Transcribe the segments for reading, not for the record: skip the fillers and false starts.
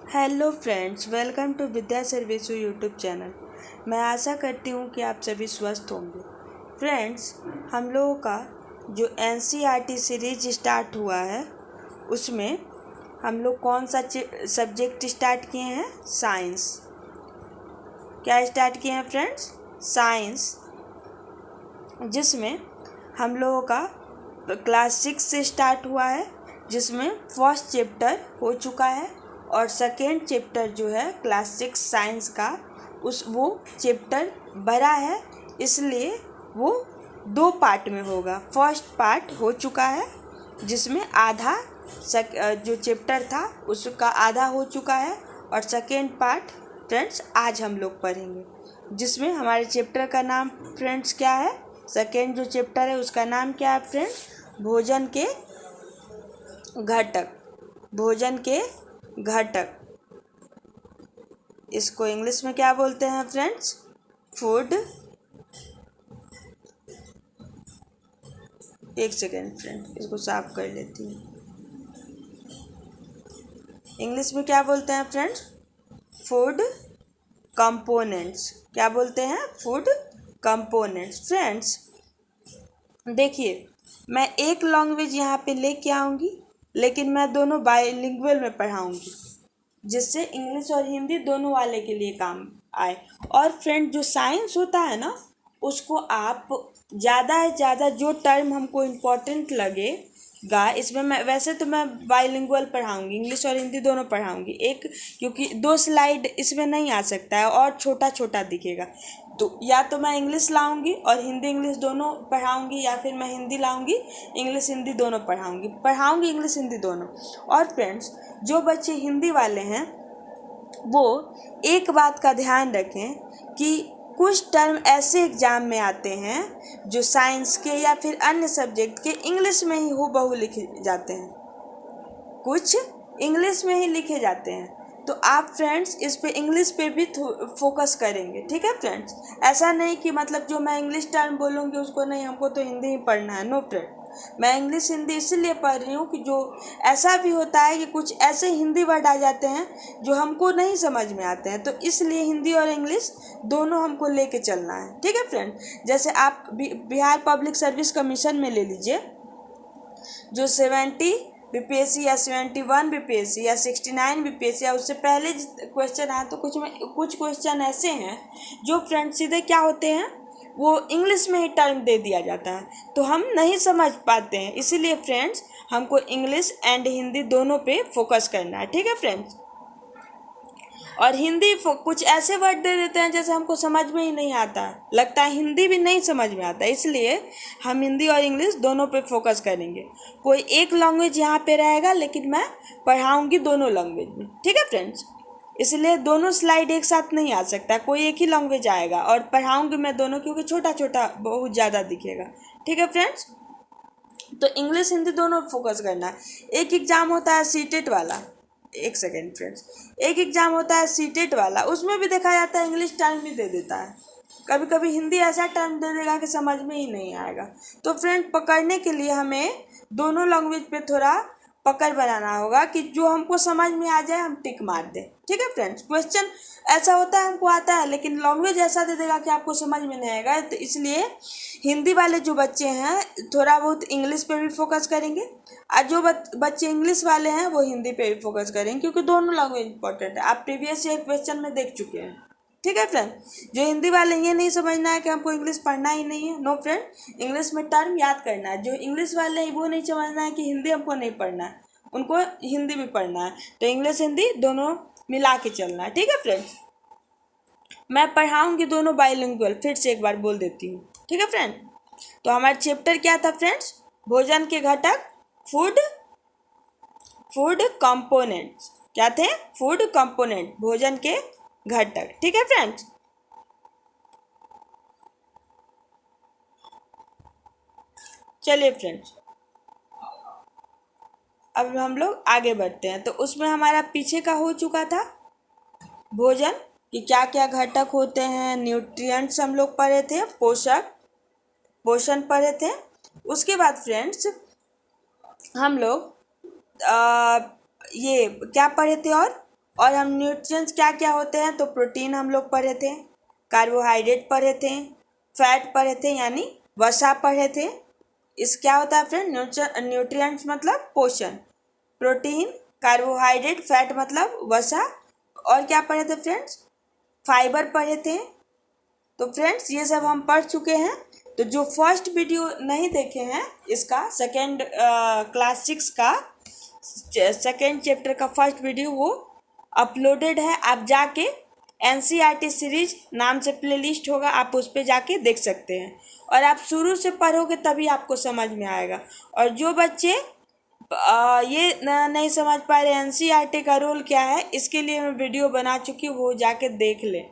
Hello friends, welcome to Vidya Sarvesu YouTube channel. मैं आशा करती हूँ कि आप सभी स्वस्थ होंगे। फ्रेंड्स, हम लोगों का जो एनसीईआरटी सीरीज स्टार्ट हुआ है उसमें हम लोग कौन सा सब्जेक्ट स्टार्ट किए हैं? साइंस। क्या स्टार्ट किए हैं फ्रेंड्स? साइंस, जिसमें हम लोगों का क्लास 6 से स्टार्ट हुआ है, जिसमें फर्स्ट चैप्टर हो चुका है और सेकेंड चैप्टर जो है क्लास 6 साइंस का वो चैप्टर बड़ा है, इसलिए वो 2 पार्ट में होगा। फर्स्ट पार्ट हो चुका है जिसमें आधा जो चैप्टर था उसका आधा हो चुका है और सेकेंड पार्ट फ्रेंड्स आज हम लोग पढ़ेंगे, जिसमें हमारे चैप्टर का नाम फ्रेंड्स क्या है? सेकेंड जो चैप्टर है उसका नाम क्या है फ्रेंड्स? भोजन के घटक। भोजन के घटक, इसको इंग्लिश में क्या बोलते हैं फ्रेंड्स? फूड। एक सेकेंड फ्रेंड, इसको साफ कर लेती हूँ। इंग्लिश में क्या बोलते हैं फ्रेंड्स? Food components. क्या बोलते हैं? Food components. फ्रेंड्स देखिए, मैं एक लैंग्वेज यहाँ पे लेके आऊँगी, लेकिन मैं दोनों बाइलिंगुअल में पढ़ाऊँगी, जिससे इंग्लिश और हिंदी दोनों वाले के लिए काम आए। और फ्रेंड, जो साइंस होता है ना, उसको आप ज़्यादा से ज़्यादा जो टर्म हमको इम्पोर्टेंट लगेगा, इसमें मैं बाइलिंगुअल पढ़ाऊँगी, इंग्लिश और हिंदी दोनों पढ़ाऊँगी। क्योंकि 2 स्लाइड इसमें नहीं आ सकता है और छोटा छोटा दिखेगा, तो या तो मैं इंग्लिश लाऊंगी और हिंदी इंग्लिश दोनों पढ़ाऊंगी, या फिर मैं हिंदी लाऊंगी, इंग्लिश हिंदी दोनों पढ़ाऊंगी इंग्लिश हिंदी दोनों। और फ्रेंड्स, जो बच्चे हिंदी वाले हैं वो एक बात का ध्यान रखें कि कुछ टर्म ऐसे एग्ज़ाम में आते हैं जो साइंस के या फिर अन्य सब्जेक्ट के इंग्लिश में ही हूबहू लिखे जाते हैं, कुछ इंग्लिश में ही लिखे जाते हैं। तो आप फ्रेंड्स इस पे इंग्लिश पे भी फोकस करेंगे, ठीक है फ्रेंड्स? ऐसा नहीं कि मतलब जो मैं इंग्लिश टर्म बोलूँगी उसको नहीं, हमको तो हिंदी ही पढ़ना है। नो फ्रेंड, मैं इंग्लिश हिंदी इसीलिए पढ़ रही हूँ कि जो ऐसा भी होता है कि कुछ ऐसे हिंदी वर्ड आ जाते हैं जो हमको नहीं समझ में आते हैं, तो इसलिए हिंदी और इंग्लिश दोनों हमको लेके चलना है, ठीक है फ्रेंड? जैसे आप बिहार पब्लिक सर्विस कमीशन में ले लीजिए, जो 70 बीपीएससी या 71 बीपीएससी या 69 बीपीएससी या उससे पहले क्वेश्चन आए, तो कुछ क्वेश्चन ऐसे हैं जो फ्रेंड सीधे क्या होते हैं, वो इंग्लिश में ही टर्म दे दिया जाता है, तो हम नहीं समझ पाते हैं। इसीलिए फ्रेंड्स हमको इंग्लिश एंड हिंदी दोनों पे फोकस करना है, ठीक है फ्रेंड्स? और हिंदी कुछ ऐसे वर्ड दे देते हैं जैसे हमको समझ में ही नहीं आता, लगता है हिंदी भी नहीं समझ में आता, इसलिए हम हिंदी और इंग्लिश दोनों पे फोकस करेंगे। कोई एक लैंग्वेज यहाँ पे रहेगा, लेकिन मैं पढ़ाऊँगी दोनों लैंग्वेज में, ठीक है फ्रेंड्स? इसलिए दोनों स्लाइड एक साथ नहीं आ सकता, कोई एक ही लैंग्वेज आएगा और पढ़ाऊँगी मैं दोनों, क्योंकि छोटा छोटा बहुत ज़्यादा दिखेगा, ठीक है फ्रेंड्स? तो इंग्लिश हिंदी दोनों फोकस करना है। एक एग्ज़ाम होता है सीटेट वाला, एक सेकेंड फ्रेंड्स, एक एग्ज़ाम होता है सीटेट वाला, उसमें भी देखा जाता है इंग्लिश टर्म भी दे देता है, कभी कभी हिंदी ऐसा टर्म दे देगा कि समझ में ही नहीं आएगा। तो फ्रेंड, पकड़ने के लिए हमें दोनों लैंग्वेज पे थोड़ा पकड़ बनाना होगा कि जो हमको समझ में आ जाए हम टिक मार दें, ठीक है फ्रेंड्स? क्वेश्चन ऐसा होता है हमको आता है, लेकिन लैंग्वेज ऐसा दे देगा कि आपको समझ में नहीं आएगा, तो इसलिए हिंदी वाले जो बच्चे हैं थोड़ा बहुत इंग्लिश पे भी फोकस करेंगे, और जो बच्चे इंग्लिश वाले हैं वो हिंदी पे भी फोकस करेंगे, क्योंकि दोनों लैंग्वेज इंपॉर्टेंट है। आप प्रीवियस ईयर क्वेश्चन में देख चुके हैं, ठीक है फ्रेंड? जो हिंदी वाले ये नहीं समझना है कि हमको इंग्लिश पढ़ना ही नहीं है, नो फ्रेंड, इंग्लिश में टर्म याद करना है। जो इंग्लिश वाले हैं वो नहीं समझना है कि हिंदी हमको नहीं पढ़ना है, उनको हिंदी भी पढ़ना है, तो इंग्लिश हिंदी दोनों मिला के चलना है, ठीक है फ्रेंड्स? मैं पढ़ाऊँगी दोनों बाइलिंगुअल, फिर से एक बार बोल देती हूँ, ठीक है फ्रेंड? तो हमारा चैप्टर क्या था फ्रेंड्स? भोजन के घटक, फूड कंपोनेंट्स। क्या थे? फूड कंपोनेंट, भोजन के घटक, ठीक है फ्रेंड्स? चलिए फ्रेंड्स, अब हम लोग आगे बढ़ते हैं। तो उसमें हमारा पीछे का हो चुका था भोजन कि क्या क्या घटक होते हैं, न्यूट्रिएंट्स हम लोग पढ़े थे, पोषण पढ़े थे। उसके बाद फ्रेंड्स हम लोग ये क्या पढ़े थे? और और हम न्यूट्रिएंट्स क्या क्या होते हैं, तो प्रोटीन हम लोग पढ़े थे, कार्बोहाइड्रेट पढ़े थे, फैट पढ़े थे यानी वसा पढ़े थे। इस क्या होता है फ्रेंड, न्यूट्रिएंट्स मतलब पोषण, प्रोटीन, कार्बोहाइड्रेट, फैट मतलब वसा, और क्या पढ़े थे फ्रेंड्स, फाइबर पढ़े थे। तो फ्रेंड्स ये सब हम पढ़ चुके हैं। तो जो फर्स्ट वीडियो नहीं देखे हैं इसका सेकेंड क्लास 6 का सेकेंड चैप्टर का फर्स्ट वीडियो वो अपलोडेड है, आप जाके एनसीईआरटी सीरीज नाम से प्लेलिस्ट होगा, आप उस पर जाके देख सकते हैं। और आप शुरू से पढ़ोगे तभी आपको समझ में आएगा। और जो बच्चे ये नहीं समझ पा रहे एनसीईआरटी का रोल क्या है, इसके लिए मैं वीडियो बना चुकी हूँ, वो जाके देख लें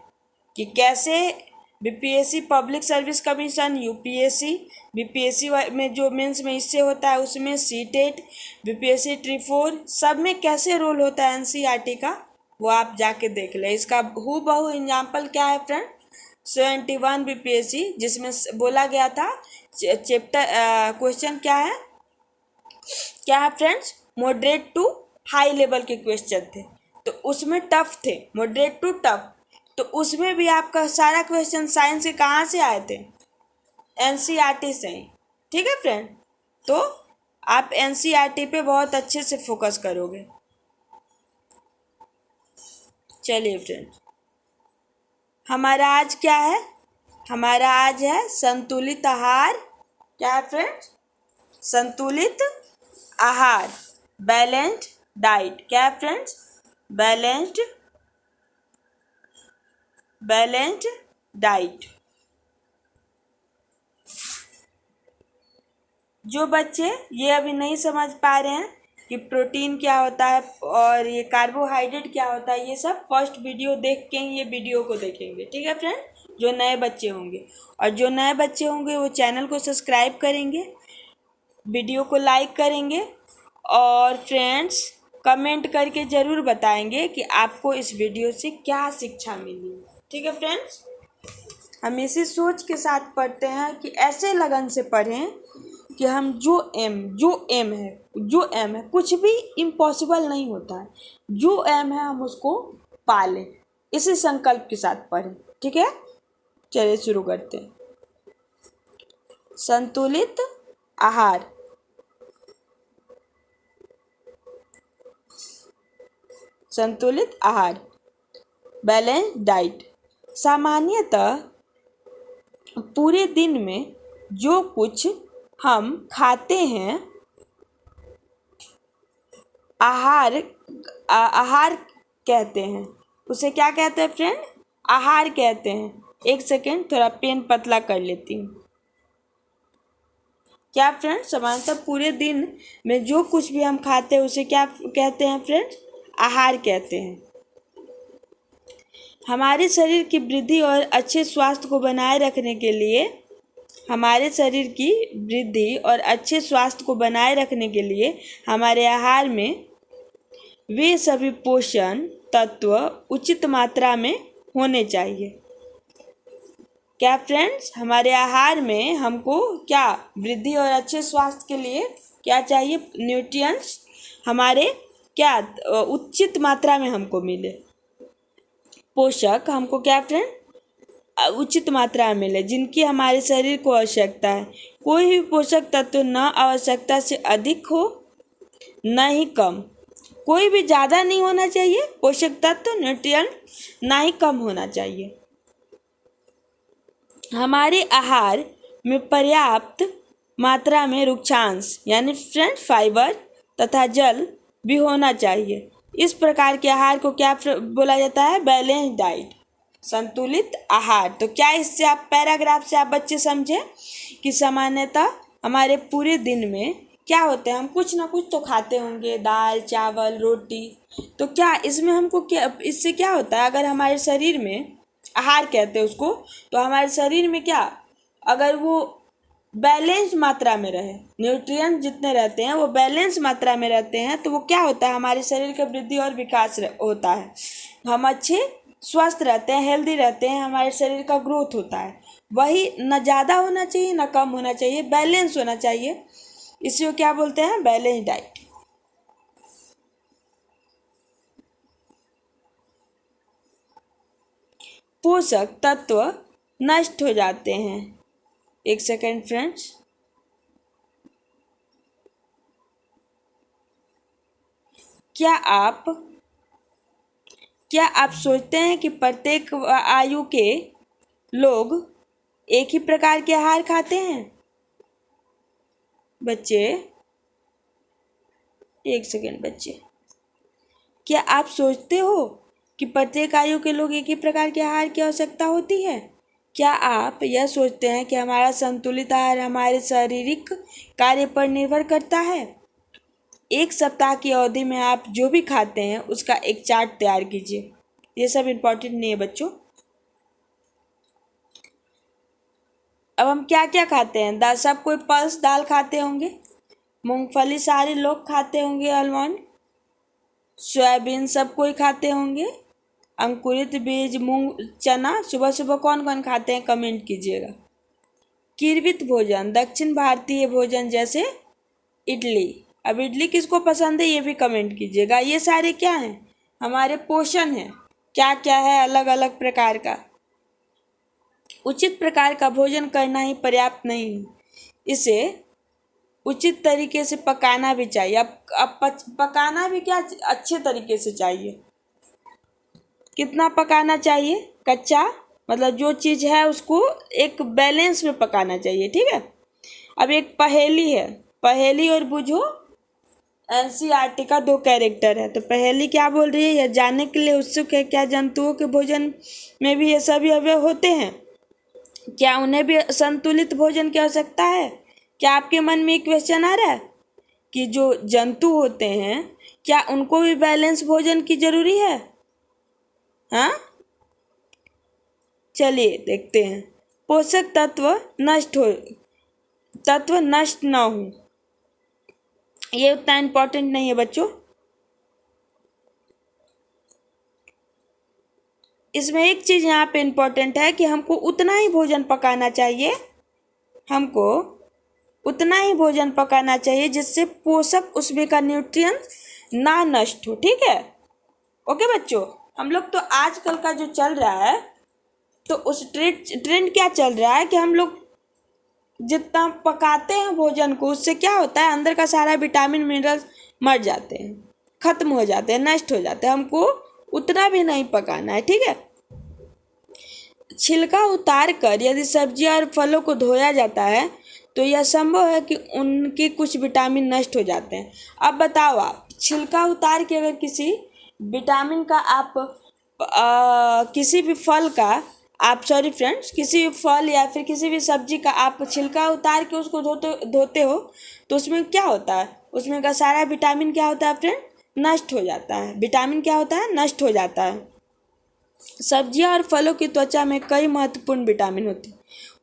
कि कैसे BPSC public service commission, UPSC, BPSC में जो मेंस में इससे होता है उसमें सीटेट, बीपीएससी ट्री4 सब में कैसे रोल होता है एनसीईआरटी का, वो आप जाके देख लें। इसका हूबहू एग्जाम्पल क्या है फ्रेंड, 71 बीपीएससी जिसमें बोला गया था चैप्टर क्वेश्चन क्या है friends, moderate to high level के क्वेश्चन थे, तो उसमें टफ थे, मॉडरेट टू टफ। तो उसमें भी आपका सारा क्वेश्चन साइंस के कहाँ से आए थे, एनसीईआरटी से ही। ठीक है फ्रेंड, तो आप एनसीईआरटी पे बहुत अच्छे से फोकस करोगे। चलिए फ्रेंड, हमारा आज क्या है, हमारा आज है संतुलित आहार। क्या है फ्रेंड्स, संतुलित आहार, बैलेंस्ड डाइट। क्या है फ्रेंड्स, बैलेंस्ड डाइट। जो बच्चे ये अभी नहीं समझ पा रहे हैं कि प्रोटीन क्या होता है और ये कार्बोहाइड्रेट क्या होता है, ये सब फर्स्ट वीडियो देख के ही ये वीडियो को देखेंगे। ठीक है फ्रेंड, जो नए बच्चे होंगे, और जो नए बच्चे होंगे वो चैनल को सब्सक्राइब करेंगे, वीडियो को लाइक करेंगे, और फ्रेंड्स कमेंट करके ज़रूर बताएंगे कि आपको इस वीडियो से क्या शिक्षा मिली। ठीक है फ्रेंड्स, हम इसी सोच के साथ पढ़ते हैं कि ऐसे लगन से पढ़ें कि हम जो एम है, कुछ भी इम्पॉसिबल नहीं होता है, जो एम है हम उसको पालें, इसी संकल्प के साथ पढ़ें। ठीक है, चलिए शुरू करते हैं। संतुलित आहार, संतुलित आहार, बैलेंस डाइट। सामान्यतः पूरे दिन में जो कुछ हम खाते हैं आहार कहते हैं, उसे क्या कहते हैं फ्रेंड, आहार कहते हैं। एक सेकेंड, थोड़ा पेन पतला कर लेती हूँ। क्या फ्रेंड, सामान्यतः पूरे दिन में जो कुछ भी हम खाते हैं उसे क्या कहते हैं फ्रेंड, आहार कहते हैं। हमारे शरीर की वृद्धि और अच्छे स्वास्थ्य को बनाए रखने के लिए, हमारे शरीर की वृद्धि और अच्छे स्वास्थ्य को बनाए रखने के लिए हमारे आहार में वे सभी पोषण तत्व उचित मात्रा में होने चाहिए। क्या फ्रेंड्स, हमारे आहार में हमको क्या वृद्धि और अच्छे स्वास्थ्य के लिए क्या चाहिए, न्यूट्रिएंट्स हमारे क्या उचित मात्रा में हमको मिले, पोषक हमको क्या फ्रेंड उचित मात्रा में मिले, जिनकी हमारे शरीर को आवश्यकता है। कोई भी पोषक तत्व न आवश्यकता से अधिक हो न ही कम, कोई भी ज़्यादा नहीं होना चाहिए पोषक तत्व न्यूट्रिएंट, ना ही कम होना चाहिए। हमारे आहार में पर्याप्त मात्रा में रुक्षांश यानी फ्रेंड फाइबर तथा जल भी होना चाहिए। इस प्रकार के आहार को क्या बोला जाता है, बैलेंस डाइट, संतुलित आहार। तो क्या इससे आप पैराग्राफ से आप बच्चे समझे कि सामान्यतः हमारे पूरे दिन में क्या होते हैं, हम कुछ ना कुछ तो खाते होंगे, दाल चावल रोटी। तो क्या इसमें हमको क्या, इससे क्या होता है, अगर हमारे शरीर में आहार कहते हैं उसको, तो हमारे शरीर में क्या, अगर वो बैलेंस मात्रा में रहे, न्यूट्रिएंट जितने रहते हैं वो बैलेंस मात्रा में रहते हैं, तो वो क्या होता है, हमारे शरीर का वृद्धि और विकास होता है, हम अच्छे स्वस्थ रहते हैं, हेल्दी रहते हैं, हमारे शरीर का ग्रोथ होता है। वही न ज़्यादा होना चाहिए न कम होना चाहिए, बैलेंस होना चाहिए। इसी को क्या बोलते हैं, बैलेंस डाइट। पोषक तत्व नष्ट हो जाते हैं। एक सेकेंड फ्रेंड्स। क्या आप सोचते हैं कि प्रत्येक आयु के लोग एक ही प्रकार के आहार खाते हैं? बच्चे, एक सेकेंड बच्चे, क्या आप सोचते हो कि प्रत्येक आयु के लोग एक ही प्रकार के आहार की आवश्यकता होती है? क्या आप यह सोचते हैं कि हमारा संतुलित आहार हमारे शारीरिक कार्य पर निर्भर करता है? एक सप्ताह की अवधि में आप जो भी खाते हैं उसका एक चार्ट तैयार कीजिए। ये सब इम्पोर्टेंट नहीं है बच्चों। अब हम क्या क्या खाते हैं? दाल, सब कोई पल्स दाल खाते होंगे, मूंगफली सारे लोग खाते होंगे, आलमंड, सोयाबीन सब कोई खाते होंगे, अंकुरित बीज, मूंग, चना सुबह सुबह कौन कौन खाते हैं कमेंट कीजिएगा। किर्वित भोजन, दक्षिण भारतीय भोजन जैसे इडली। अब इडली किसको पसंद है ये भी कमेंट कीजिएगा। ये सारे क्या हैं? हमारे पोषण हैं। क्या क्या है? अलग अलग प्रकार का। उचित प्रकार का भोजन करना ही पर्याप्त नहीं है, इसे उचित तरीके से पकाना भी चाहिए। अब पकाना भी क्या अच्छे तरीके से चाहिए। कितना पकाना चाहिए? कच्चा, मतलब जो चीज़ है उसको एक बैलेंस में पकाना चाहिए, ठीक है। अब एक पहेली है, पहेली और बुझो एनसीईआरटी का 2 कैरेक्टर है। तो पहेली क्या बोल रही है? यह जानने के लिए उत्सुक है क्या जंतुओं के भोजन में भी ये सभी अवयव होते हैं? क्या उन्हें भी संतुलित भोजन की आवश्यकता है? क्या आपके मन में एक क्वेश्चन आ रहा है कि जो जंतु होते हैं क्या उनको भी बैलेंस भोजन की जरूरी है? हाँ, चलिए देखते हैं। पोषक तत्व नष्ट ना हो, ये उतना इम्पोर्टेंट नहीं है बच्चों। इसमें एक चीज यहाँ पे इम्पोर्टेंट है कि हमको उतना ही भोजन पकाना चाहिए, हमको उतना ही भोजन पकाना चाहिए जिससे पोषक उसमें का न्यूट्रिएंट ना नष्ट हो, ठीक है। ओके बच्चों, हम लोग तो आजकल का जो चल रहा है तो उस ट्रेंड क्या चल रहा है कि हम लोग जितना पकाते हैं भोजन को उससे क्या होता है, अंदर का सारा विटामिन मिनरल्स मर जाते हैं, खत्म हो जाते हैं, नष्ट हो जाते हैं। हमको उतना भी नहीं पकाना है, ठीक है। छिलका उतार कर यदि सब्जियां और फलों को धोया जाता है तो यह संभव है कि उनके कुछ विटामिन नष्ट हो जाते हैं। अब बताओ, आप छिलका उतार के अगर किसी विटामिन का आप किसी भी फल का आप सॉरी फ्रेंड्स किसी भी फल या फिर किसी भी सब्जी का आप छिलका उतार के उसको धोते हो तो उसमें क्या होता है? उसमें का सारा विटामिन क्या होता है फ्रेंड? नष्ट हो जाता है। विटामिन क्या होता है? नष्ट हो जाता है। सब्जियां और फलों की त्वचा में कई महत्वपूर्ण विटामिन होते हैं।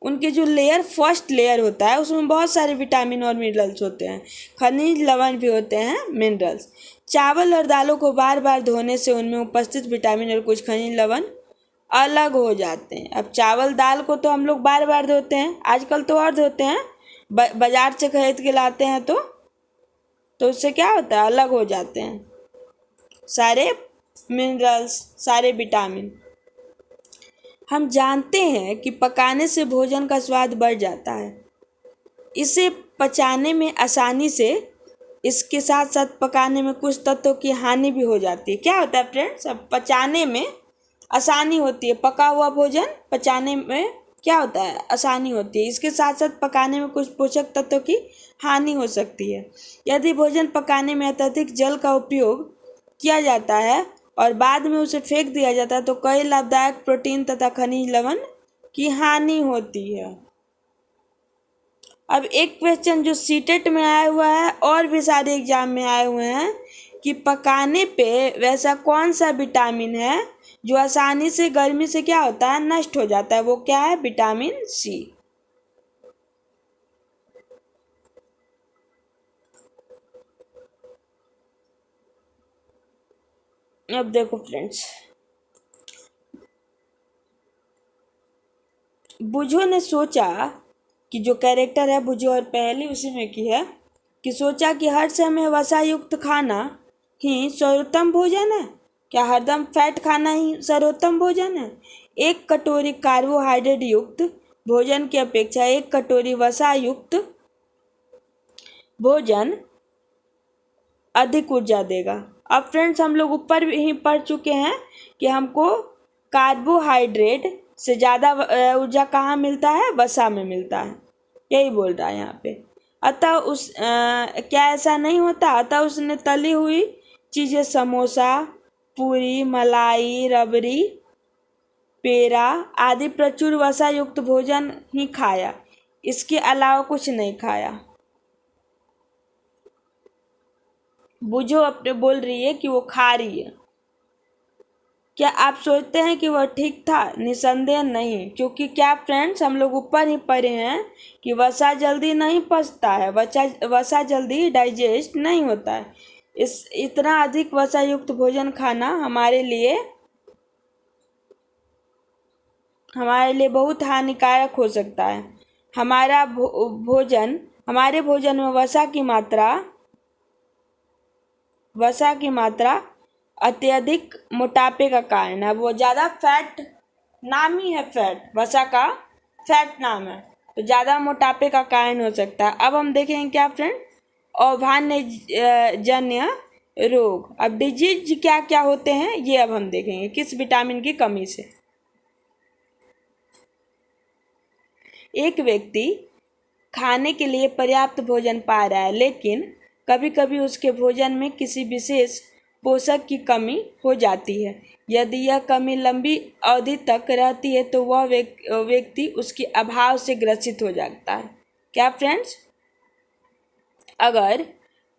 उनके जो फर्स्ट लेयर होता है उसमें बहुत सारे विटामिन और मिनरल्स होते हैं, खनिज लवण भी होते हैं, मिनरल्स। चावल और दालों को बार बार धोने से उनमें उपस्थित विटामिन और कुछ खनिज लवण अलग हो जाते हैं। अब चावल दाल को तो हम लोग बार बार धोते हैं, आजकल तो और धोते हैं, बाजार से खरीद के लाते हैं तो उससे क्या होता है? अलग हो जाते हैं सारे मिनरल्स, सारे विटामिन। हम जानते हैं कि पकाने से भोजन का स्वाद बढ़ जाता है, इसे पचाने में आसानी से, इसके साथ साथ पकाने में कुछ तत्वों की हानि भी हो जाती है। क्या होता है फ्रेंड्स? अब पचाने में आसानी होती है, पका हुआ भोजन पचाने में क्या होता है? आसानी होती है। इसके साथ साथ पकाने में कुछ पोषक तत्वों की हानि हो सकती है। यदि भोजन पकाने में अत्यधिक जल का उपयोग किया जाता है और बाद में उसे फेंक दिया जाता है तो कई लाभदायक प्रोटीन तथा खनिज लवण की हानि होती है। अब एक क्वेश्चन जो सीटेट में आया हुआ है और भी सारे एग्जाम में आए हुए हैं कि पकाने पे वैसा कौन सा विटामिन है जो आसानी से गर्मी से क्या होता है? नष्ट हो जाता है। वो क्या है? Vitamin C. अब देखो फ्रेंड्स, बुझो ने सोचा कि जो कैरेक्टर है बुझो और पहेली उसी में की है कि सोचा कि हर समय वसा युक्त खाना ही सर्वोत्तम भोजन है। क्या हरदम फैट खाना ही सर्वोत्तम भोजन है? एक कटोरी कार्बोहाइड्रेट युक्त भोजन की अपेक्षा एक कटोरी वसा युक्त भोजन अधिक ऊर्जा देगा। अब फ्रेंड्स हम लोग ऊपर ही पढ़ चुके हैं कि हमको कार्बोहाइड्रेट से ज़्यादा ऊर्जा कहाँ मिलता है? वसा में मिलता है, यही बोल रहा है यहाँ पे। अतः क्या ऐसा नहीं होता? अतः उसने तली हुई चीज़ें, समोसा, पूरी, मलाई, रबड़ी, पेड़ा आदि प्रचुर वसा युक्त भोजन ही खाया, इसके अलावा कुछ नहीं खाया। बुझो अपने बोल रही है कि वो खा रही है। क्या आप सोचते हैं कि वह ठीक था? निसंदेह नहीं, क्योंकि क्या फ्रेंड्स हम लोग ऊपर ही पढ़े हैं कि वसा जल्दी नहीं पचता है, वसा जल्दी डाइजेस्ट नहीं होता है। इतना अधिक वसा युक्त भोजन खाना हमारे लिए बहुत हानिकारक हो सकता है। हमारे भोजन में वसा की मात्रा अत्यधिक मोटापे का कारण है। वो ज़्यादा फैट, नाम ही है फैट, वसा का फैट नाम है, तो ज़्यादा मोटापे का कारण हो सकता है। अब हम देखेंगे क्या फ्रेंड? अभाज्य जन्य रोग। अब डिजीज क्या क्या होते हैं ये अब हम देखेंगे, किस विटामिन की कमी से। एक व्यक्ति खाने के लिए पर्याप्त भोजन पा रहा है, लेकिन कभी कभी उसके भोजन में किसी विशेष पोषक की कमी हो जाती है। यदि यह कमी लंबी अवधि तक रहती है तो वह व्यक्ति उसके अभाव से ग्रसित हो जाता है। क्या फ्रेंड्स? अगर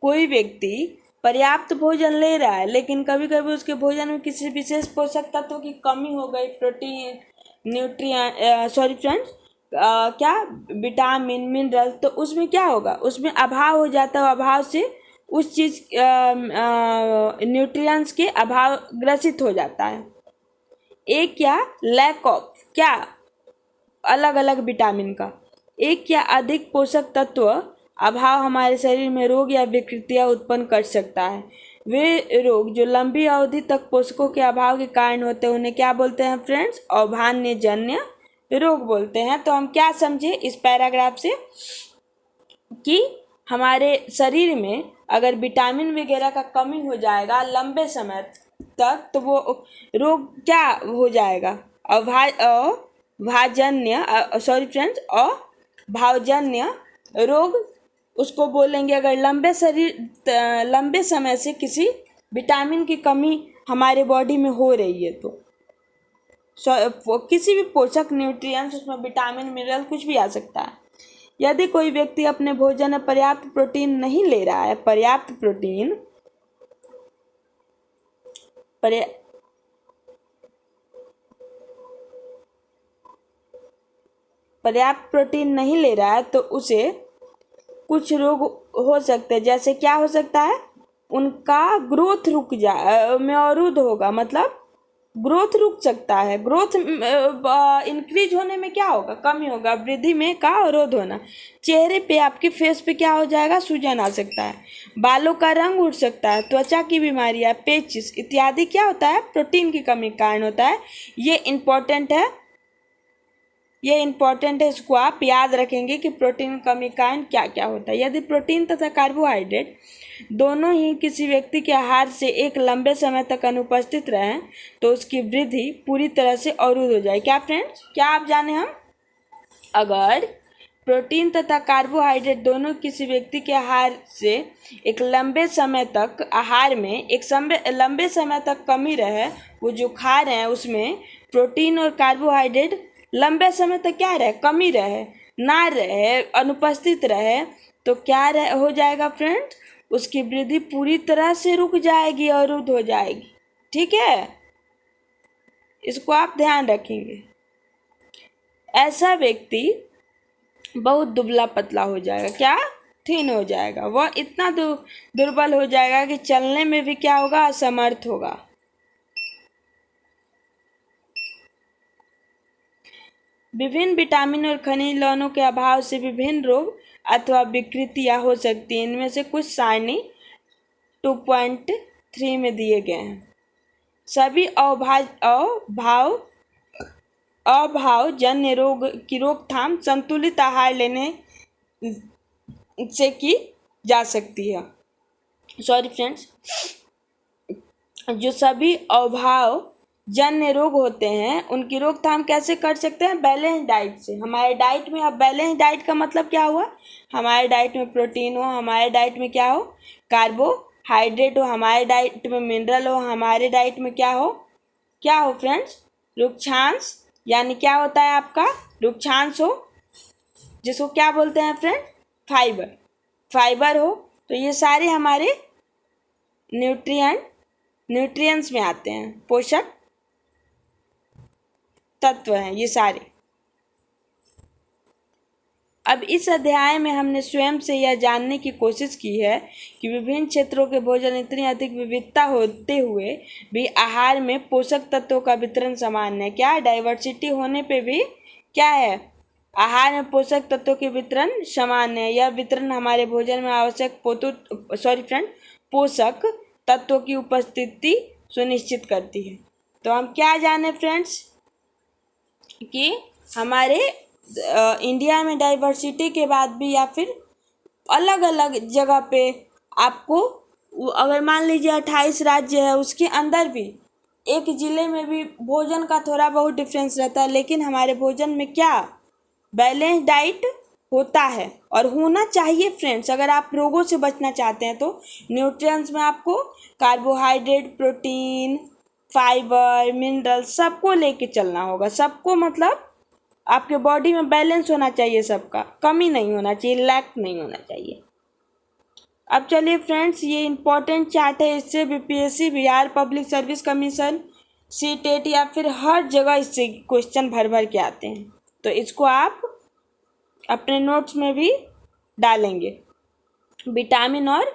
कोई व्यक्ति पर्याप्त भोजन ले रहा है, लेकिन कभी कभी उसके भोजन में किसी विशेष पोषक तत्वों की कमी हो गई, प्रोटीन, क्या विटामिन, मिनरल, तो उसमें क्या होगा? उसमें अभाव हो जाता है। अभाव से उस चीज न्यूट्रिएंट्स के अभाव ग्रसित हो जाता है। एक या लैक ऑफ क्या अलग अलग विटामिन का एक या अधिक पोषक तत्व अभाव हमारे शरीर में रोग या विकृतियां उत्पन्न कर सकता है। वे रोग जो लंबी अवधि तक पोषकों के अभाव के कारण होते हैं उन्हें क्या बोलते हैं फ्रेंड्स? अभाज्यजन्य रोग बोलते हैं। तो हम क्या समझे इस पैराग्राफ से कि हमारे शरीर में अगर विटामिन वगैरह का कमी हो जाएगा लंबे समय तक तो वो रोग क्या हो जाएगा? अभावजन्य रोग उसको बोलेंगे। अगर लंबे समय से किसी विटामिन की कमी हमारे बॉडी में हो रही है तो किसी भी पोषक न्यूट्रिएंट्स, उसमें विटामिन, मिनरल कुछ भी आ सकता है। यदि कोई व्यक्ति अपने भोजन में पर्याप्त प्रोटीन नहीं ले रहा है, पर्याप्त प्रोटीन नहीं ले रहा है तो उसे कुछ रोग हो सकते हैं। जैसे क्या हो सकता है? उनका ग्रोथ में अवरुद्ध होगा, मतलब ग्रोथ रुक सकता है। ग्रोथ इंक्रीज होने में क्या होगा? कमी होगा। वृद्धि में का अवरोध होना। चेहरे पे, आपके फेस पे क्या हो जाएगा? सूजन आ सकता है। बालों का रंग उड़ सकता है। त्वचा की बीमारियां, पेचिस इत्यादि क्या होता है? प्रोटीन की कमी के कारण होता है। ये इम्पोर्टेंट है, इसको आप याद रखेंगे कि प्रोटीन की कमी के कारण क्या क्या होता है। यदि प्रोटीन तथा कार्बोहाइड्रेट दोनों ही किसी व्यक्ति के आहार से एक लंबे समय तक अनुपस्थित रहें तो उसकी वृद्धि पूरी तरह से अवरुद्ध हो जाए। क्या फ्रेंड्स? क्या आप जाने हम? अगर प्रोटीन तथा कार्बोहाइड्रेट दोनों किसी व्यक्ति के आहार से एक लंबे समय तक लंबे समय तक कमी रहे, वो जो खा रहे हैं उसमें प्रोटीन और कार्बोहाइड्रेट लंबे समय तक क्या रहे? कमी रहे, ना रहे, अनुपस्थित रहे, तो क्या हो जाएगा फ्रेंड्स? उसकी वृद्धि पूरी तरह से रुक जाएगी, अवरुद्ध हो जाएगी। ठीक है, इसको आप ध्यान रखेंगे। ऐसा व्यक्ति बहुत दुबला पतला हो जाएगा। क्या? थीन हो जाएगा। वह इतना दुर्बल हो जाएगा कि चलने में भी क्या होगा? असमर्थ होगा। विभिन्न विटामिन और खनिज लवणों के अभाव से विभिन्न रोग अथवा विकृतियां हो सकती हैं। इनमें से कुछ सारणी 2.3 में दिए गए हैं। सभी अभाव जन्य रोग की रोकथाम संतुलित आहार लेने से की जा सकती है। सॉरी फ्रेंड्स, जो सभी अभाव जन्य रोग होते हैं उनकी रोकथाम कैसे कर सकते हैं? बैलेंस डाइट से। हमारे डाइट में, अब बैलेंस डाइट का मतलब क्या हुआ? हमारे डाइट में प्रोटीन हो, हमारे डाइट में क्या हो? कार्बोहाइड्रेट हो, हमारे डाइट में मिनरल हो, हमारे डाइट में क्या हो फ्रेंड्स? रुक्षांश, यानी क्या होता है आपका? रुक्षांश हो, जिसको क्या बोलते हैं फ्रेंड? फाइबर हो। तो ये सारे हमारे न्यूट्रिएंट्स में आते हैं, पोषक तत्व हैं ये सारे। अब इस अध्याय में हमने स्वयं से यह जानने की कोशिश की है कि विभिन्न क्षेत्रों के भोजन इतनी अधिक विविधता होते हुए भी आहार में पोषक तत्वों का वितरण समान है। क्या? डाइवर्सिटी होने पे भी क्या है? आहार में पोषक तत्वों के वितरण समान है। यह वितरण हमारे भोजन में आवश्यक पोषक तत्वों की उपस्थिति सुनिश्चित करती है। तो हम क्या जाने फ्रेंड्स कि हमारे इंडिया में डाइवर्सिटी के बाद भी या फिर अलग अलग जगह पे आपको, अगर मान लीजिए 28 राज्य है, उसके अंदर भी एक ज़िले में भी भोजन का थोड़ा बहुत डिफरेंस रहता है, लेकिन हमारे भोजन में क्या? बैलेंस डाइट होता है और होना चाहिए फ्रेंड्स। अगर आप रोगों से बचना चाहते हैं तो न्यूट्रिएंट्स में आपको कार्बोहाइड्रेट, प्रोटीन, फाइबर, मिनरल सबको लेके चलना होगा। सबको मतलब आपके बॉडी में बैलेंस होना चाहिए, सबका कमी नहीं होना चाहिए, लैक नहीं होना चाहिए। अब चलिए फ्रेंड्स, ये इम्पोर्टेंट चार्ट है, इससे BPSC, Bihar public service commission, CTET या फिर हर जगह इससे क्वेश्चन भर के आते हैं। तो इसको आप अपने नोट्स में भी डालेंगे। विटामिन और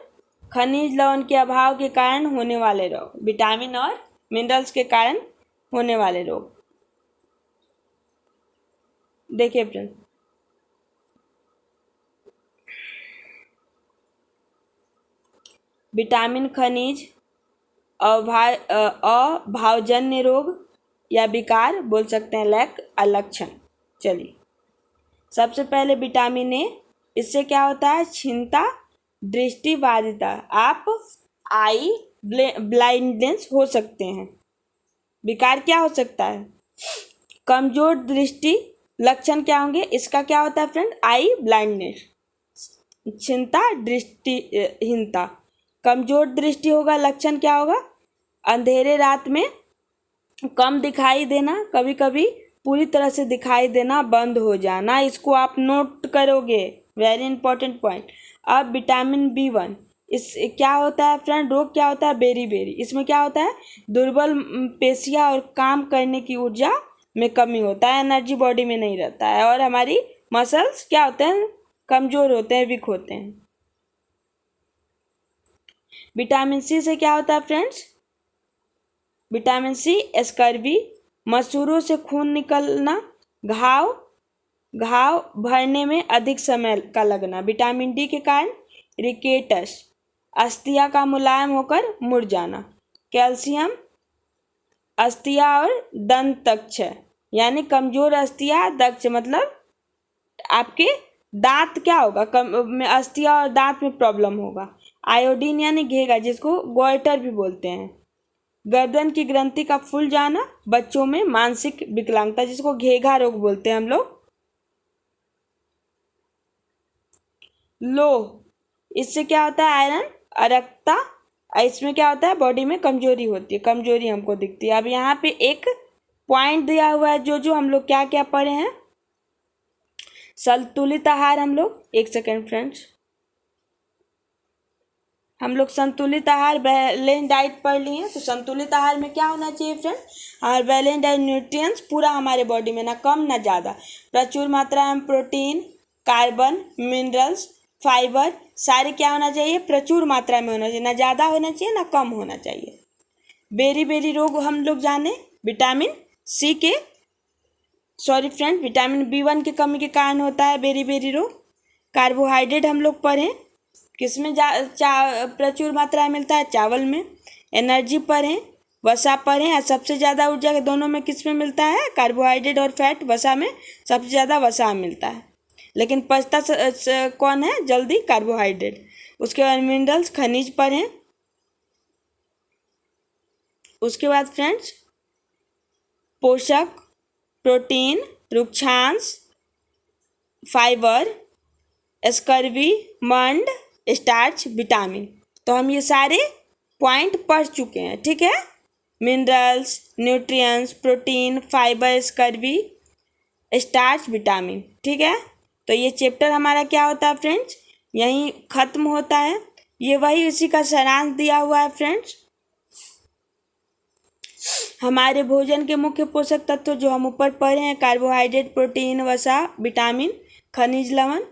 खनिज लवण के अभाव के कारण होने वाले रोग, विटामिन और मिनरल्स के कारण होने वाले रोग। देखिए फ्रेंड, विटामिन, खनिज, अभावजन्य रोग या विकार बोल सकते हैं, लैक, अलक्षण। चलिए, सबसे पहले विटामिन ए, इससे क्या होता है? क्षीणता, दृष्टिबाधिता, आप आई ब्लाइंडनेस हो सकते हैं। विकार क्या हो सकता है? कमजोर दृष्टि। लक्षण क्या होंगे इसका? क्या होता है फ्रेंड? आई ब्लाइंडनेस, क्षीणता, दृष्टिहीनता। कमजोर दृष्टि होगा, लक्षण क्या होगा? अंधेरे रात में कम दिखाई देना, कभी कभी पूरी तरह से दिखाई देना बंद हो जाना। इसको आप नोट करोगे, वेरी इंपॉर्टेंट पॉइंट। अब विटामिन B1, इस क्या होता है फ्रेंड? रोग क्या होता है? बेरी। इसमें क्या होता है? दुर्बल पेशियां और काम करने की ऊर्जा में कमी होता है, एनर्जी बॉडी में नहीं रहता है, और हमारी मसल्स क्या होते हैं? कमजोर होते हैं, वीक होते हैं। विटामिन सी से क्या होता है फ्रेंड्स? विटामिन सी स्कर्वी, मसूरों से खून निकलना, घाव भरने में अधिक समय का लगना। विटामिन डी के कारण रिकेटस, अस्थिया का मुलायम होकर मुड़ जाना। कैल्शियम, अस्थिया और दंत तक्ष, यानी कमजोर अस्थिया, दक्ष मतलब आपके दांत क्या होगा? में अस्थिया और दांत में प्रॉब्लम होगा। आयोडीन यानी घेगा, जिसको गोइटर भी बोलते हैं। गर्दन की ग्रंथि का फूल जाना, बच्चों में मानसिक विकलांगता, जिसको घेघा रोग बोलते हैं हम लोग। लोह, इससे क्या होता है? आयरन, अरक्ता, इसमें क्या होता है? बॉडी में कमजोरी होती है, कमजोरी हमको दिखती है। अब यहाँ पे एक पॉइंट दिया हुआ है, जो हम लोग क्या क्या पढ़े हैं। संतुलित आहार, हम लोग, एक सेकेंड फ्रेंड्स, हम लोग संतुलित आहार, बैलेंस डाइट पढ़ लिए। तो संतुलित आहार में क्या होना चाहिए फ्रेंड? और बैलेंस डाइट, न्यूट्रिएंट्स पूरा हमारे बॉडी में, ना कम ना ज़्यादा। प्रचुर मात्रा में प्रोटीन, कार्बन, मिनरल्स, फाइबर, सारे क्या होना चाहिए? प्रचुर मात्रा में होना चाहिए, ना ज़्यादा होना चाहिए ना कम होना चाहिए। बेरी रोग हम लोग जाने, विटामिन सी के, सॉरी फ्रेंड, विटामिन B1 की कमी के कारण होता है बेरी रोग। कार्बोहाइड्रेट हम लोग पढ़ें, किसमें प्रचुर मात्रा में मिलता है? चावल में। एनर्जी पढ़ें, वसा पर है। सबसे ज़्यादा ऊर्जा दोनों में किस में मिलता है? कार्बोहाइड्रेट और फैट। वसा में सबसे ज़्यादा वसा मिलता है, लेकिन पचता कौन है जल्दी? कार्बोहाइड्रेट। उसके बाद मिनरल्स खनिज पर हैं। उसके बाद फ्रेंड्स पोषक, प्रोटीन, रुक्षांश, फाइबर, स्कर्वी, मंड, स्टार्च, विटामिन। तो हम ये सारे पॉइंट पढ़ चुके हैं, ठीक है। Minerals, nutrients, protein, fibre, scurvy, starch, vitamin, ठीक है। तो ये चैप्टर हमारा क्या होता है फ्रेंड्स? यहीं खत्म होता है। ये वही उसी का सारांश दिया हुआ है फ्रेंड्स। हमारे भोजन के मुख्य पोषक तत्व जो हम ऊपर पढ़े हैं, कार्बोहाइड्रेट, प्रोटीन, वसा, विटामिन, खनिज लवण।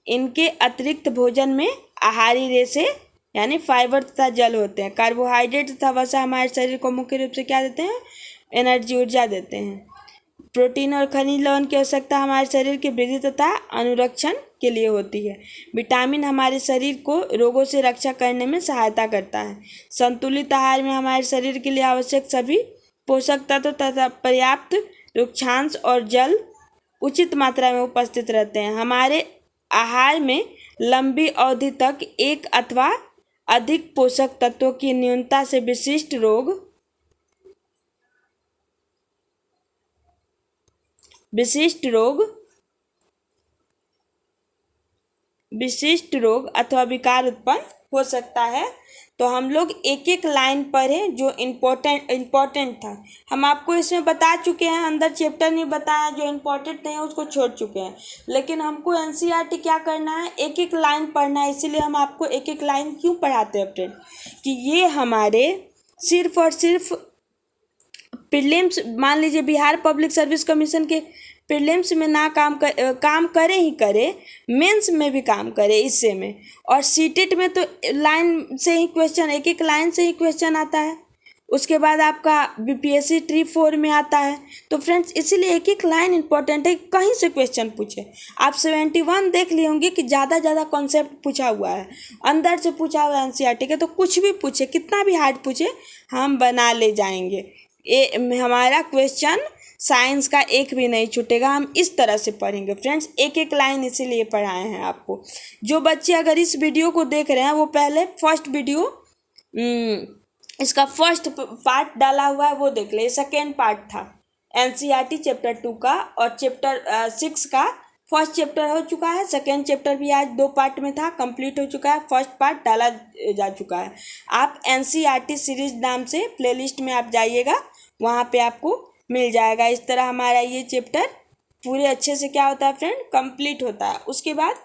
इनके अतिरिक्त भोजन में आहारी रेशे यानी फाइबर तथा जल होते हैं। कार्बोहाइड्रेट तथा वसा हमारे शरीर को मुख्य रूप से क्या देते हैं? एनर्जी, ऊर्जा देते हैं। प्रोटीन और खनिज लवण की आवश्यकता हमारे शरीर की वृद्धि तथा अनुरक्षण के लिए होती है। विटामिन हमारे शरीर को रोगों से रक्षा करने में सहायता करता है। संतुलित आहार में हमारे शरीर के लिए आवश्यक सभी पोषक तत्व तथा पर्याप्त रुक्षांश और जल उचित मात्रा में उपस्थित रहते हैं। हमारे आहार में लंबी अवधि तक एक अथवा अधिक पोषक तत्वों की न्यूनता से विशिष्ट रोग अथवा विकार उत्पन्न हो सकता है। तो हम लोग एक एक लाइन पढ़े जो इम्पोर्टेंट था। हम आपको इसमें बता चुके हैं, अंदर चैप्टर नहीं बताया, जो इम्पोर्टेंट नहीं है उसको छोड़ चुके हैं। लेकिन हमको एनसीईआरटी क्या करना है? एक एक लाइन पढ़ना है। इसीलिए हम आपको एक एक लाइन क्यों पढ़ाते हैं फ्रेंड? कि ये हमारे सिर्फ और सिर्फ प्रीलिम्स, मान लीजिए बिहार पब्लिक सर्विस कमीशन के प्रीलिम्स में ना काम करे ही करे, मेंस में भी काम करे इससे में। और सीटेट में तो लाइन से ही क्वेश्चन, एक एक लाइन से ही क्वेश्चन आता है। उसके बाद आपका बीपीएससी ट्री 4 में आता है। तो फ्रेंड्स इसीलिए एक एक लाइन इंपॉर्टेंट है, कहीं से क्वेश्चन पूछे। आप 71 देख लिए होंगे कि ज़्यादा कॉन्सेप्ट पूछा हुआ है, अंदर से पूछा हुआ है एनसीईआरटी के। तो कुछ भी पूछे, कितना भी हार्ड पूछे, हम बना ले जाएंगे। हमारा क्वेश्चन साइंस का एक भी नहीं छूटेगा। हम इस तरह से पढ़ेंगे फ्रेंड्स, एक एक लाइन इसीलिए पढ़ाए हैं आपको। जो बच्चे अगर इस वीडियो को देख रहे हैं वो पहले फर्स्ट वीडियो, इसका फर्स्ट पार्ट डाला हुआ है वो देख ले। सेकेंड पार्ट था एनसीईआरटी चैप्टर 2 का, और चैप्टर 6 का फर्स्ट चैप्टर हो चुका है। सेकेंड चैप्टर भी आज 2 पार्ट में था, कंप्लीट हो चुका है। फर्स्ट पार्ट डाला जा चुका है। आप एनसीईआरटी सीरीज नाम से प्लेलिस्ट में आप जाइएगा, वहाँ पे आपको मिल जाएगा। इस तरह हमारा ये चैप्टर पूरे अच्छे से क्या होता है फ्रेंड? कंप्लीट होता है। उसके बाद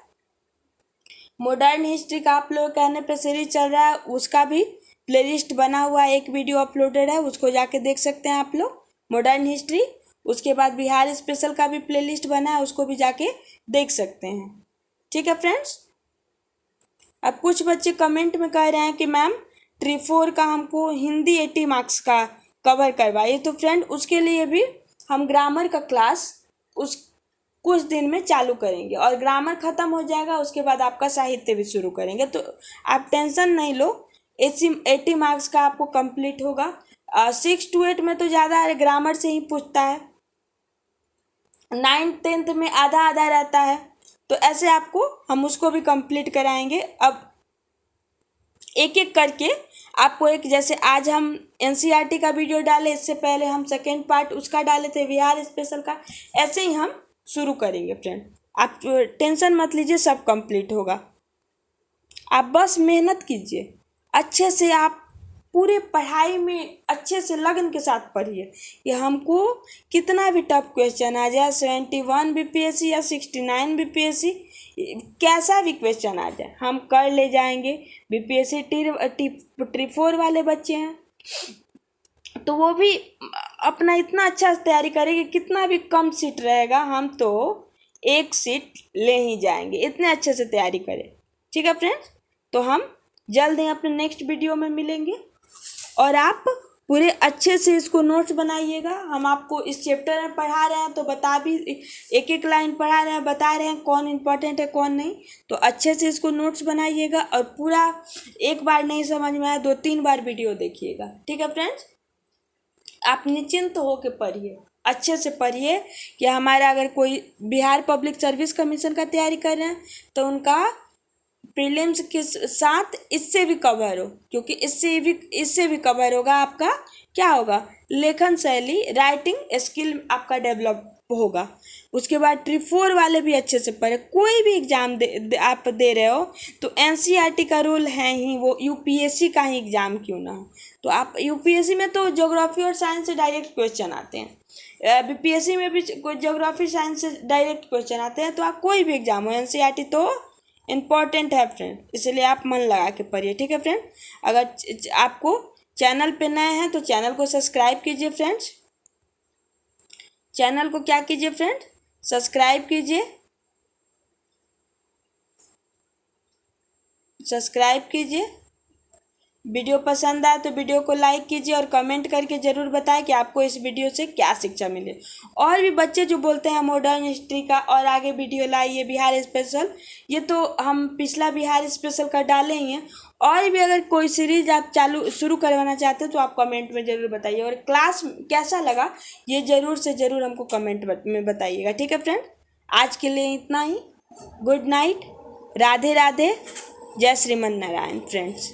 मॉडर्न हिस्ट्री का आप लोग कहने पर सीरीज चल रहा है, उसका भी प्लेलिस्ट बना हुआ है, एक वीडियो अपलोडेड है, उसको जाके देख सकते हैं आप लोग, मॉडर्न हिस्ट्री। उसके बाद बिहार स्पेशल का भी प्लेलिस्ट बना है, उसको भी जाके देख सकते हैं। ठीक है फ्रेंड्स। अब कुछ बच्चे कमेंट में कह रहे हैं कि मैम ट्री 4 का हमको हिंदी 80 मार्क्स का कवर करवाइए। तो फ्रेंड उसके लिए भी हम ग्रामर का क्लास उस कुछ दिन में चालू करेंगे, और ग्रामर ख़त्म हो जाएगा उसके बाद आपका साहित्य भी शुरू करेंगे। तो आप टेंशन नहीं लो, 80 मार्क्स का आपको कंप्लीट होगा। 6 to 8 में तो ज़्यादा ग्रामर से ही पूछता है, 9th 10th में आधा आधा रहता है। तो ऐसे आपको हम उसको भी कंप्लीट कराएंगे। अब एक एक करके आपको एक, जैसे आज हम एनसीईआरटी का वीडियो डाले, इससे पहले हम सेकेंड पार्ट उसका डाले थे बिहार स्पेशल का, ऐसे ही हम शुरू करेंगे फ्रेंड। आप टेंशन मत लीजिए, सब कंप्लीट होगा। आप बस मेहनत कीजिए अच्छे से, आप पूरे पढ़ाई में अच्छे से लगन के साथ पढ़िए। ये हमको कितना भी टफ क्वेश्चन आ जाए, 71 बीपीएससी या 69 बीपीएससी, कैसा भी क्वेश्चन आ जाए हम कर ले जाएंगे। बीपीएससी ट्री 4 वाले बच्चे हैं तो वो भी अपना इतना अच्छा से तैयारी करेंगे, कितना भी कम सीट रहेगा हम तो एक सीट ले ही जाएंगे, इतने अच्छे से तैयारी करें। ठीक है फ्रेंड्स, तो हम जल्द ही अपने नेक्स्ट वीडियो में मिलेंगे, और आप पूरे अच्छे से इसको नोट्स बनाइएगा। हम आपको इस चैप्टर में पढ़ा रहे हैं तो बता भी, एक एक लाइन पढ़ा रहे हैं, बता रहे हैं कौन इम्पोर्टेंट है कौन नहीं। तो अच्छे से इसको नोट्स बनाइएगा, और पूरा एक बार नहीं समझ में आया 2-3 बार वीडियो देखिएगा। ठीक है फ्रेंड्स। आप निश्चिंत हो के पढ़िए, अच्छे से पढ़िए कि हमारा अगर कोई बिहार पब्लिक सर्विस कमीशन का तैयारी कर रहे हैं तो उनका प्रीलिम्स के साथ इससे भी कवर हो, क्योंकि इससे भी कवर होगा आपका क्या होगा, लेखन शैली, राइटिंग स्किल आपका डेवलप होगा। उसके बाद ट्री 4 वाले भी अच्छे से पढ़े। कोई भी एग्जाम आप दे रहे हो तो एनसीईआरटी का रूल है ही, वो यूपीएससी का ही एग्जाम क्यों ना हो। तो आप यूपीएससी में तो ज्योग्राफी और साइंस से डायरेक्ट क्वेश्चन आते हैं, बीपीएससी में भी ज्योग्राफी साइंस से डायरेक्ट क्वेश्चन आते हैं। तो आप कोई भी एग्जाम हो, एनसीईआरटी तो इम्पॉर्टेंट है फ्रेंड, इसलिए आप मन लगा के पढ़िए, ठीक है फ्रेंड। अगर आपको चैनल पे नए हैं तो चैनल को सब्सक्राइब कीजिए फ्रेंड्स, चैनल को क्या कीजिए फ्रेंड, सब्सक्राइब कीजिए, सब्सक्राइब कीजिए। वीडियो पसंद आए तो वीडियो को लाइक कीजिए और कमेंट करके ज़रूर बताएं कि आपको इस वीडियो से क्या शिक्षा मिले। और भी बच्चे जो बोलते हैं मॉडर्न हिस्ट्री का और आगे वीडियो लाइए बिहार स्पेशल, ये तो हम पिछला बिहार स्पेशल का डाले ही हैं। और भी अगर कोई सीरीज आप शुरू करवाना चाहते हैं तो आप कमेंट में ज़रूर बताइए, और क्लास कैसा लगा ये ज़रूर से ज़रूर हमको कमेंट में बताइएगा, ठीक है फ्रेंड। आज के लिए इतना ही। गुड नाइट, राधे राधे, जय श्रीमन नारायण फ्रेंड्स।